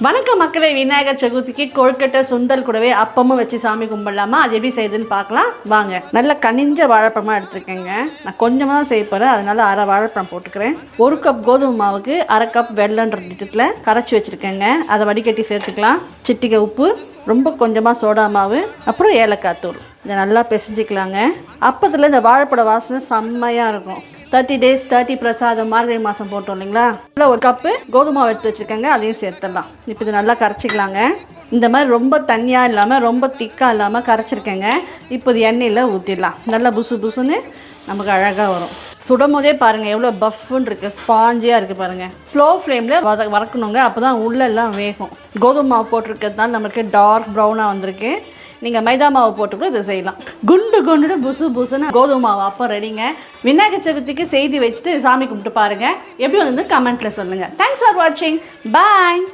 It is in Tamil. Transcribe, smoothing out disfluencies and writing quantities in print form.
வணக்கம் மக்களே, விநாயகர் சதுர்த்திக்கு கொழுக்கட்டை சுண்டல் கூடவே அப்பமும் வச்சு சாமி கும்பிடலாமா? அது எப்படி செய்யுதுன்னு பார்க்கலாம் வாங்க. நல்ல கனிஞ்ச வாழைப்பழமாக எடுத்துருக்கேங்க. நான் கொஞ்சமாக தான் செய்ய போகிறேன், அதனால அரை வாழைப்பழம் போட்டுக்கிறேன். 1 கப் கோதுமை மாவுக்கு 1/2 கப் வெல்லன்ற திட்டத்தில் கரைச்சி வச்சுருக்கேங்க. அதை வடிகட்டி சேர்த்துக்கலாம். சிட்டிகை உப்பு, ரொம்ப கொஞ்சமாக சோடா மாவு, அப்புறம் ஏலக்காய் தூள். இதை நல்லா பிசைஞ்சிக்கலாங்க. அப்பத்தில் இந்த வாழைப்பழ வாசனை செம்மையாக இருக்கும். 30 days 30 பிரசாதம் மார்கழி மாதம் போட்டோம் இல்லைங்களா? இல்லை 1 கப்பு கோதுமை எடுத்து வச்சுருக்கேங்க, அதையும் சேர்த்துடலாம். இப்போ இது நல்லா கரைச்சிக்கலாங்க. இந்த மாதிரி ரொம்ப தண்ணியாக இல்லாமல் ரொம்ப திக்காக இல்லாமல் கரைச்சிருக்கேங்க. இப்போ இது எண்ணெயில் ஊற்றிடலாம். நல்லா புசு புசுன்னு நமக்கு அழகாக வரும். சுடும் போதே பாருங்கள் எவ்வளோ பஃப்னு இருக்குது, ஸ்பாஞ்சியாக இருக்குது பாருங்கள். ஸ்லோ ஃப்ளேமில் வறக்கணுங்க, அப்போ தான் உள்ளெல்லாம் வேகும். கோதுமை மாவு போட்டிருக்கிறதுனால நமக்கு டார்க் ப்ரௌனாக வந்திருக்கு. நீங்கள் மைதா மாவு போட்டு கூட இதை செய்யலாம். குண்டு குண்டு புசு புசுன்னு கோதுமை மாவு அப்போ ரெடிங்க. விநாயகர் சதுர்த்திக்கு செய்தி வச்சுட்டு சாமி கும்பிட்டு பாருங்கள். எப்படி வந்து கமெண்ட்டில் சொல்லுங்கள். தேங்க்ஸ் ஃபார் வாட்சிங். பாய்.